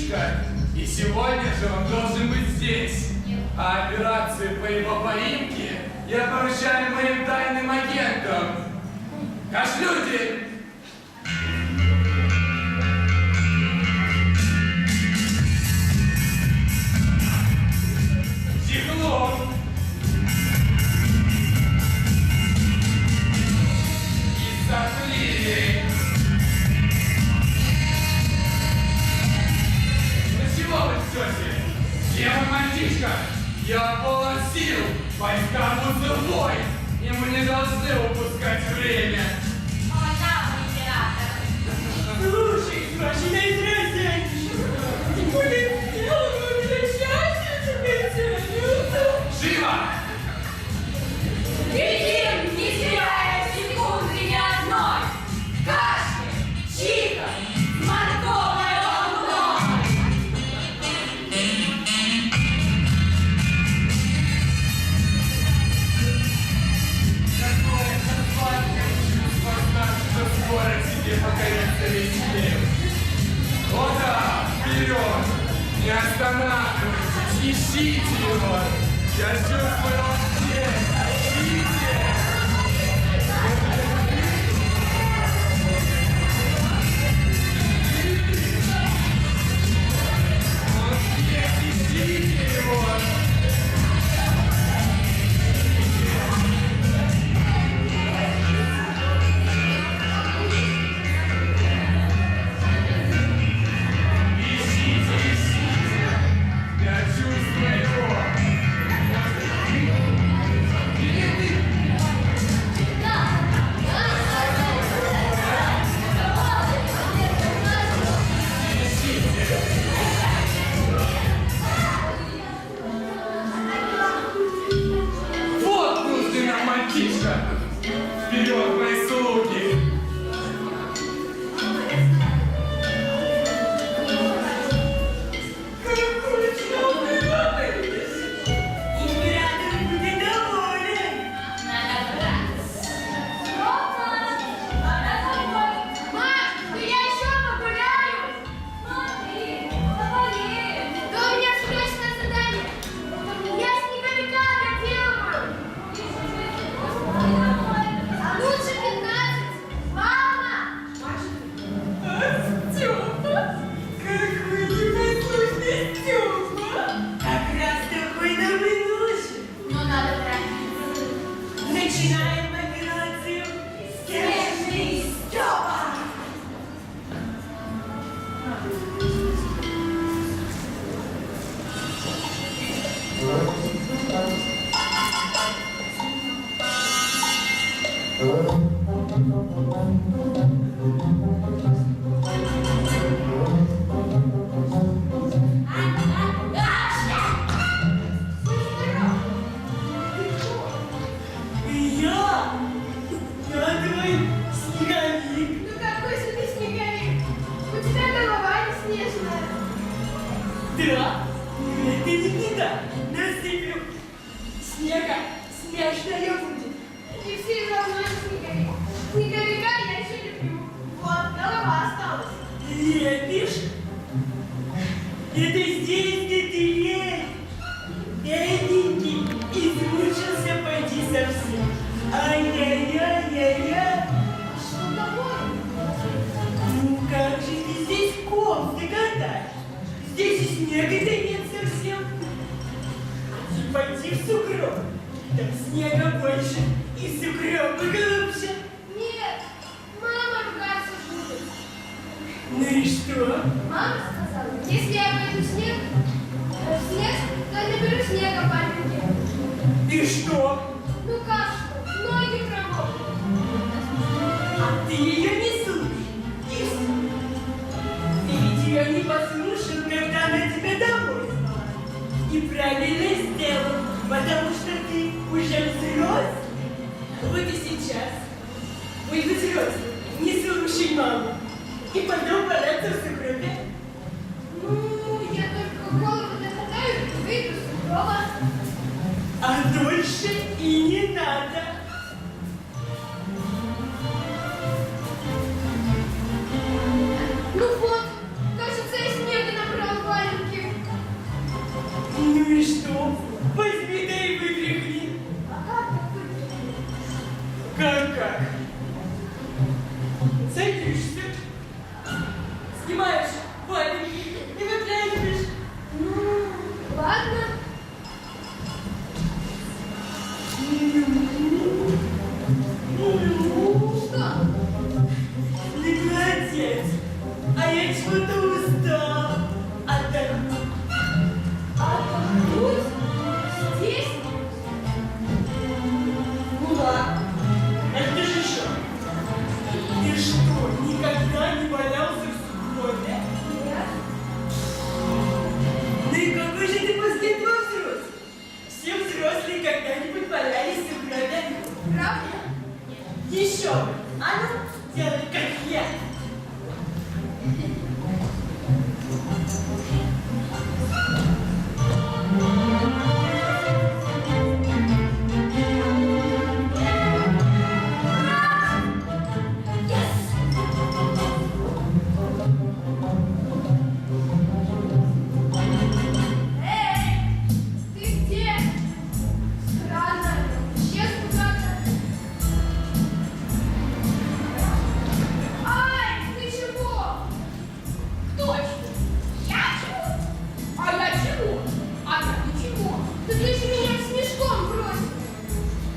мальчишка, и сегодня же он должен быть здесь. А операцию по его поимке я поручаю моим тайным агентам. Кошлюди! Чехлов! И Сахлири! Ну чего вы ждете? Где мой мальчишка? Я полон сил, войска будут в бой, и мы не должны упускать время. Он нам, император. Слушай, ваши наидрозяки, тем более он возвращается тебе целую. Живо! Летим, не теряя секунды ни одной. Кашель, чиха, морковной волной. Какое название чувство знать, что скоро тебе покорится весь мир. Вот так, вперед! Не останавливайтесь, ищите его! Я чувствую он здесь! Ищите! Он здесь, ищите его! Я чувствую его. Вот нужный нам мальчишка. Вперед, мои слуги. Какой славный малыш! Император будет доволен. Надо браться. Рома, пора домой. Мам, да я еще погуляю. Смотри, заболею. Да у меня срочное задание. Я снеговика доделаю. А лучше 15. Мама! Степа, какой непослушный Степа! Как раз такой нам и нужен. Но надо торопиться. Начинаем операцию «Снежный Степа». Я твой снеговик. Ну какой же ты снеговик? У тебя голова не снежная. Да, но это не беда. Насыплю снега, снежная будет. И все равно не снеговик. Снеговика я еще люблю. Вот, голова осталась. Лепишь? Это здесь, где ты лепишь. Бедненький, измучился пойти совсем. Ай-яй-яй-яй-яй. Что такое? Ну как же ты здесь кофты катаешь? Здесь и снега-то нет совсем. Пойти в сугроб. Там снега больше и сугробы глубже. Нет, мама ругаться будет. Ну и что? Мама сказала, если я пойду в снег, то я наберу снега по И что? Ну как что? Ноги промокнут. А ты ее не слушай. И все. Ты ведь ее не послушал, когда она тебя домой звала. И правильно сделал, потому что ты уже взрослый. Вот и сейчас. Ой, вы взрослый, не слушай маму. И потом валяться в сугробе. Ну, я только голову докатаю и выйду с сугроба. А дольше и не надо. Ну вот, кажется, я снега набрала Как? Садишься, снимаешь валенки и выглядываешь. Ну, ладно. Что? Ты молодец, а я чего-то устал. Отдохну. Отдохнуть? Здесь? Ну да, это же что? Ты что, никогда не валялся в сугробе? Нет. Ну и какой же ты после этого взрослый? Все взрослые когда-нибудь валялись в сугробе. Правда? Еще бы. А ну, делай как я. Эй, ты где? Странно, исчез куда-то. Ай, ты чего? Точно! Я чего? А я чего? А я ничего. Да ты же меня с мешком бросил.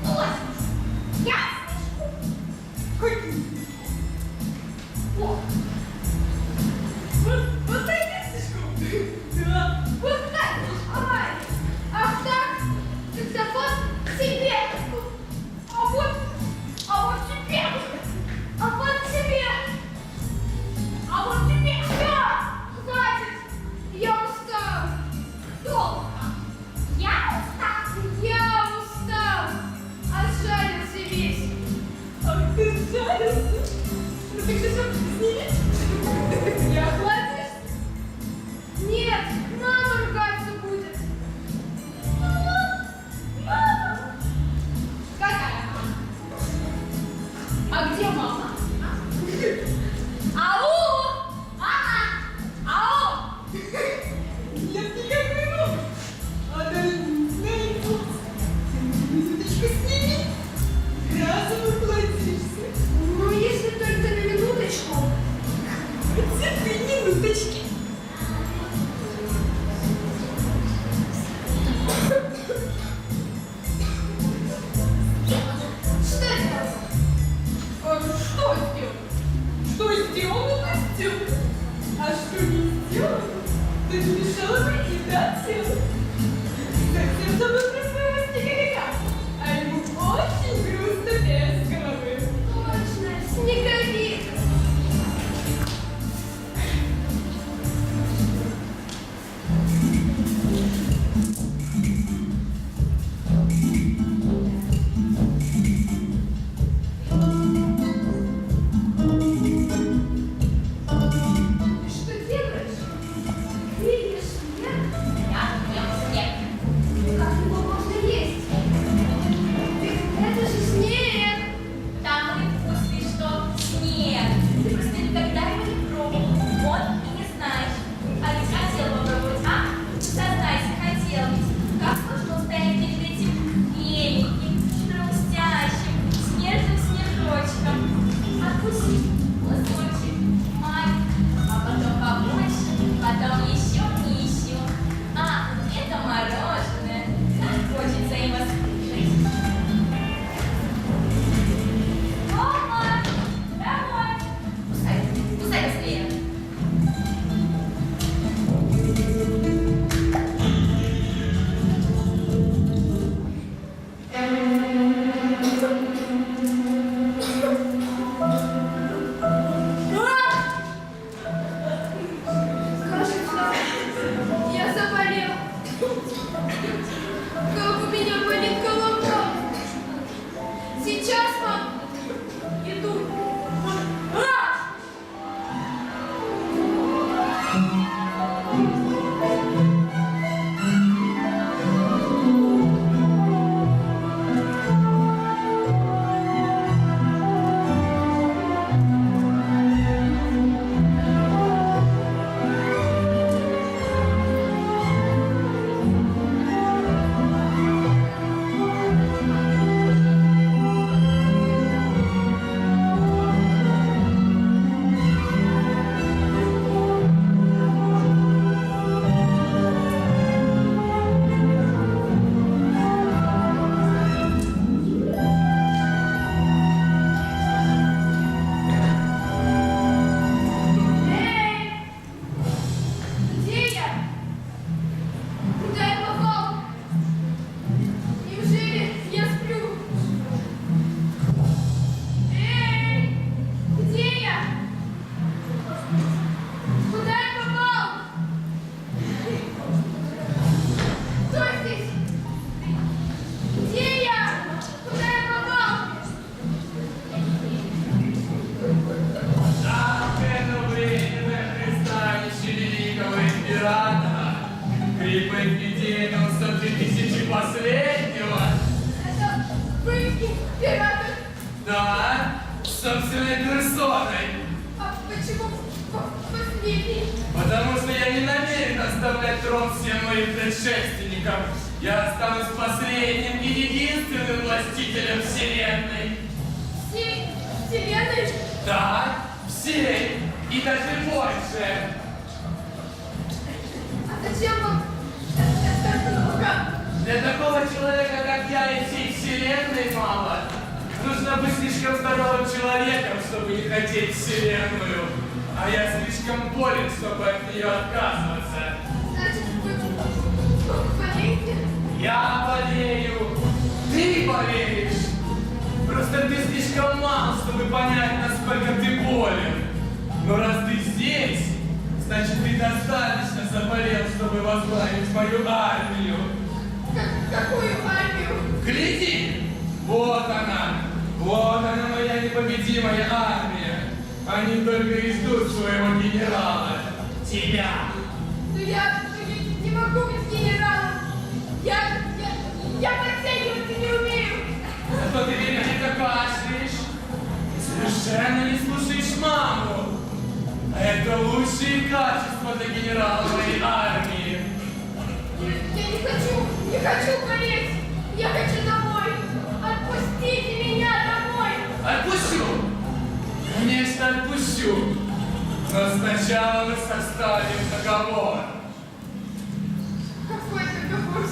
Точно! Я смешку. О, вот таким слишком. Да. Вот так. Ай, ах так? Саксофон себе. А вот тебе! А вот себе. А вот тебе! Все, хватит. Я устал. Долго! Я устал! Я устал. Отжалился весь. Ах ты жалился. Ну так ты что, снимешь? Не охладишься? Нет, мама ругаться будет. Мама! Какая мама? А где мама? Ау! Мама! Ау! Нет никакой мамы. Она знает, минуточку сними. Разом уплатишься. Ну, если только на минуточку. Терпи минуточки. Что это? А что сделано? Что сделано, то сделано. А что не сделано, то не мешало бы и доделать. Совсем забыл про своего снеговика. А ему очень грустно без головы. Точно, снеговик. Ты что делаешь? Крылья снег? Император. Да, собственной персоной. А почему последний? Потому что я не намерен оставлять трон всем моим предшественникам. Я останусь последним и единственным властителем Вселенной. Всей вселенной? Да, всей и даже больше. А зачем вам это много? Для такого человека, как я, и всей Вселенной мало. Нужно быть слишком здоровым человеком, чтобы не хотеть Вселенную. А я слишком болен, чтобы от нее отказываться. Значит, вы болеете? Я болею. Ты болеешь. Просто ты слишком мал, чтобы понять, насколько ты болен. Но раз ты здесь, значит, ты достаточно заболел, чтобы возглавить мою армию. Какую армию? Гляди! Вот она! Вот она, моя непобедимая армия! Они только и ждут своего генерала. Тебя! Ну я не могу быть генералом. Я подтягиваться не умею. Зато ты великолепно кашляешь. Совершенно не слушаешь маму. А это лучшие качества для генерала моей армии. Я не хочу болеть. Я хочу домой. Отпустите меня домой. Отпущу! Конечно, отпущу. Но сначала мы составим договор. Какой договор?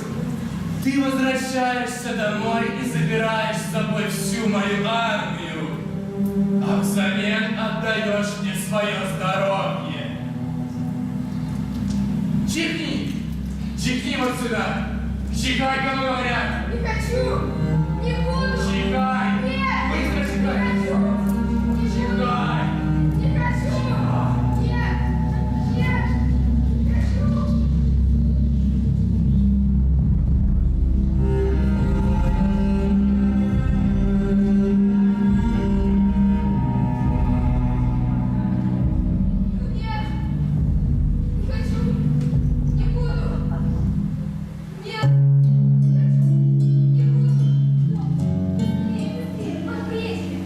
Ты возвращаешься домой и забираешь с собой всю мою армию, а взамен отдаешь мне свое здоровье. Чихни! Чихни вот сюда! Чихай, кому говорят! Не хочу. Не буду. Чихай! Нет. Быстро Не чихай! хочу. Не Чихай! Не хочу. Нет. Нет. Не хочу. Нет. Не хочу. Не буду. Нет. Не буду. Нет, подбрейте.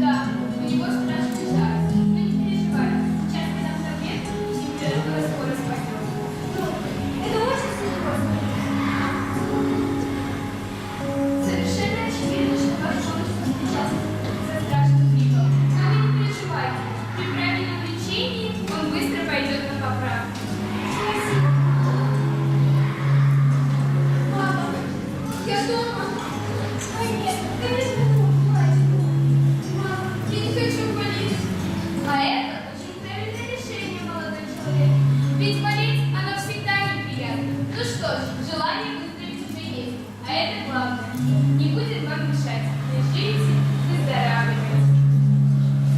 Да, у него страшный жар. Но не переживай, сейчас мы дам таблетку, и температура скоро спадет. Ну, это очень серьезно. Совершенно очевидно, что ваш солнце встречался со страшным гриппом. Но вы не переживайте, при правильном лечении он быстро пойдет на поправку. Спасибо. Мама, я дома. Ой, нет, конечно, мальчик. Мама, я не хочу болеть. А это очень правильное решение, молодой человек. Ведь болеть, оно всегда неприятно. Ну что ж, желание выздороветь уже есть. А это главное. Не будет вам мешать. Лежите, выздоравливайте.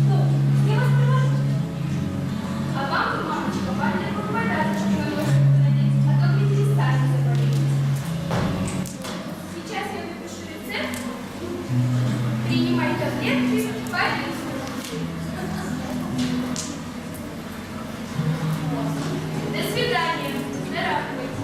Ну, я вас провожу. А вам, мамочка, маленькую поводочку на ножку надеть, а то вы перестанете болеть. Сейчас я напишу рецепт. Принимай таблетки по рецепту. До свидания. Здравствуйте.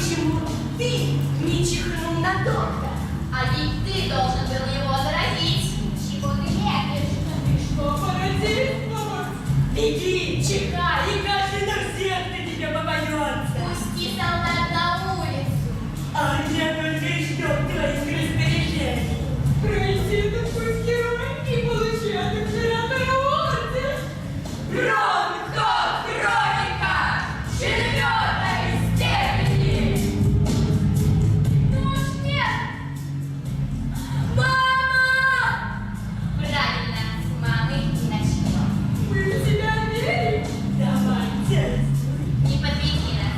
почему ты не чихнул на доктора? А ведь ты должен был его заразить. Чего ты лепишь? Ты что, паразит? Беги, чихай, и каждый на всех на тебя попадется. Пусти солдат на улицу. А я только и ждем твоих распоряжений. Пройти такой герой и получать императора орден. Бронко, хроника, 4-й степени. Ну уж нет. Мама! Правильно, с мамы и начнем. Мы в тебя верим. Давай, действуй. Не подведи нас.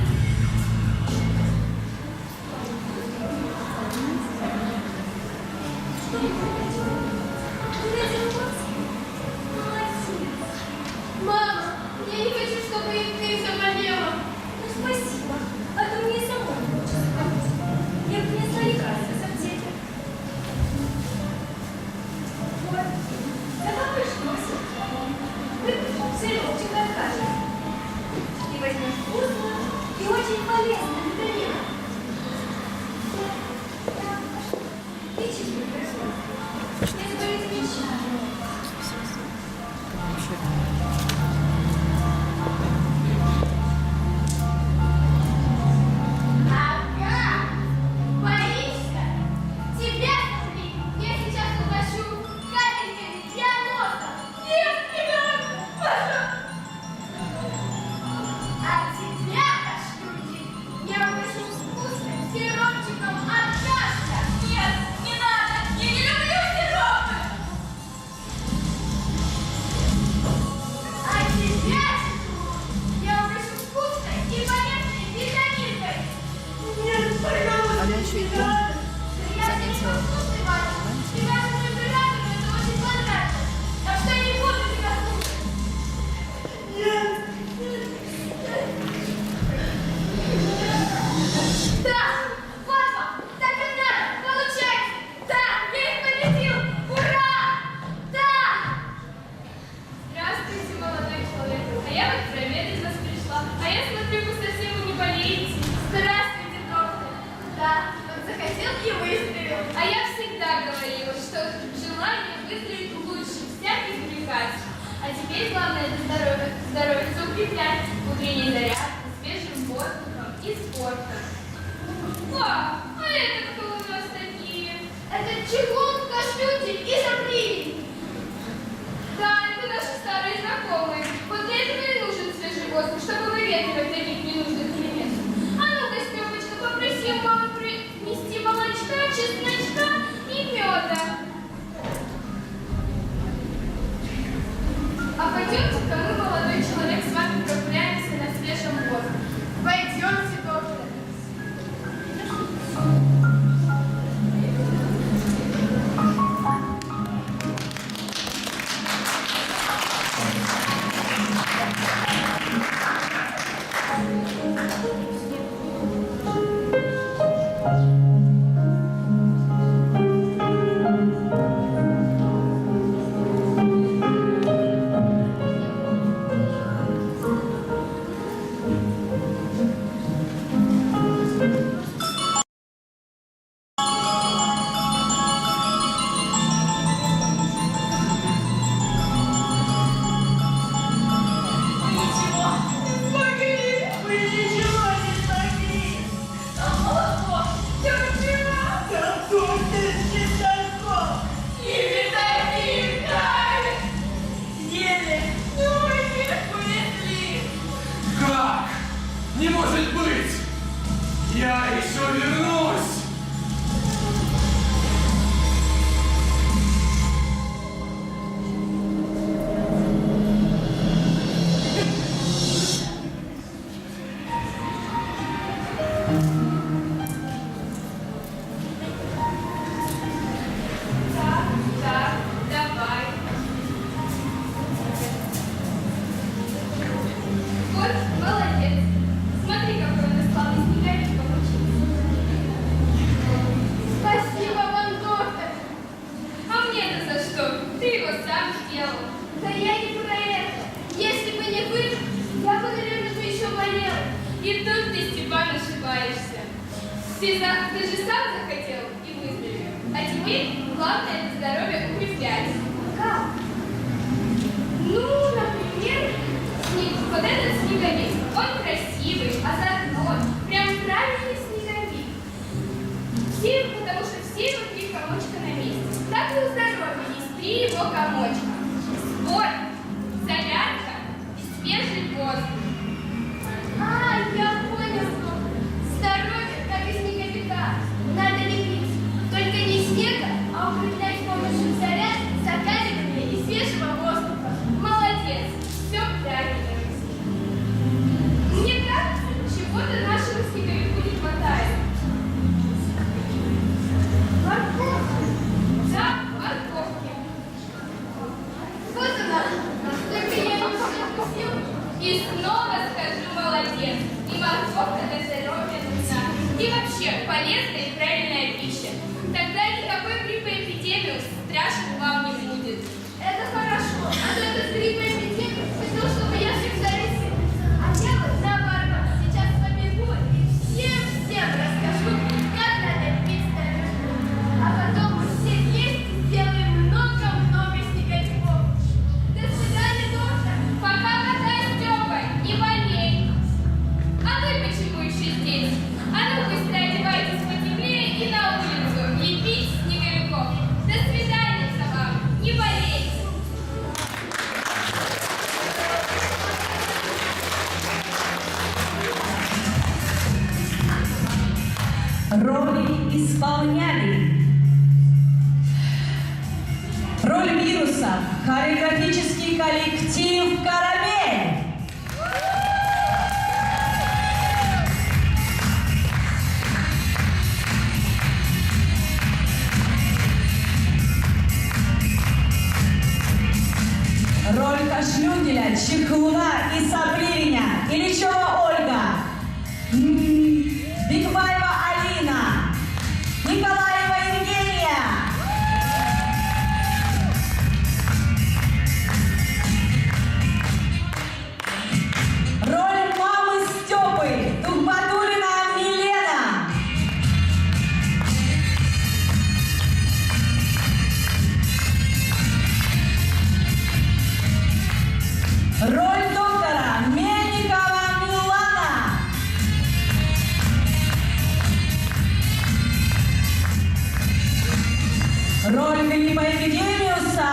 Мама, я не хочу, чтобы и ты заболела. Ну, спасибо. А то мне и самой не хочется болеть. Я принесла лекарства с аптеки. Вот. Это обычный выпей, сырочек откажет. И возьмешь вкусно и очень полезно витамин. Лечить прекрасно. Я говорю, замечательно. Ага, боишься? Тебя, смотри, я сейчас угощу капельками для носа. Нет, не надо, пожалуйста. А тебя, кашлюки, я угощу вкусным сиропчиком от кашля. Нет, не надо, я не люблю сиропы. А тебя, я угощу вкусной и полезной витаминкой. Нет, пожалуйста, Она еще и не надо. Я заметила вкусный, Ваня. Тебя с моим бриллиантом это очень понравилось. Так что я не буду тебя слушать. Нет. Да, вот вам, так и надо, получается. Да, я их победил. Ура! Да! Здравствуйте, молодой человек. А я вот проведать вас пришла. А я смотрю, вы совсем не болеете. Здравствуйте, доктор. Да, вот захотел и выстрелил. А я всегда говорила, что желание выстрелить лучше всяких лекарств. А теперь главное это здоровье укреплять, утренней зарядкой, свежим воздухом и спортом. О, а это кто у нас такие? Это чехол, кашлютик и сопливень. Да, это наши старые знакомые. Вот для этого и нужен свежий воздух, чтобы выветривать таких ненужных элементов. А ну-ка, Степочка, попроси маму принести молочка, чесночка и меда. А пойдемте-ка мы, молодой человек, с вами прогуляемся на свежем воздухе. Пойдемте, доктор. Не может быть! Я еще вернусь! Так, давай. Вот, молодец. Смотри, какой у нас славный снеговик получился. Ты же сам захотел и выздоровел. А теперь главное это здоровье укреплять. Как? Ну, например, вот этот снеговик. Он красивый, озорной, прям правильный снеговик. Потому что все внутри комочка на месте. Так и у здоровья есть 3 его комочка. Спорт, зарядка и свежий воздух. А, я понял. Здоровье, как и снеговика. Надо лепить. Только не снега, а укреплять с помощью зарядки, закаливания и свежего воздуха. Молодец, все правильно. Мне кажется, чего-то нашему снеговику не хватает. Морковка. Да, морковки. Вот она. Только я ее уже вкусила. И снова скажу молодец. И морковка для здоровья нужна. И вообще полезная и правильная пища. Тогда никакой гриппоэпидемии страшно вам не будет. Это хорошо. А то этот гриппоэпидемия хотел, чтобы я всех зарезал. А я вот наоборот. Сейчас побегу и всем расскажу, как надо пить здоровье. А потом мы все вместе сделаем много-много снеговиков. До свидания, доктор. Пока-пока, Степа, не болей. А вы почему еще здесь? А ну быстро одевайтесь потеплее и на улицу. Лепить снеговиков. До свидания вам. Не болейте. Роли исполняли. Роль вируса. Хореографический коллектив «Карамель». Роль Кашлюгеля, Чехлуна и Сапливиня. Ильичева Ольга. Бигбаева Алина. Николаева Евгения. Роль мамы Степы. Тухбатуллина Милена. Роль доктора Мельникова Милана. Роль гриппоэпидемиуса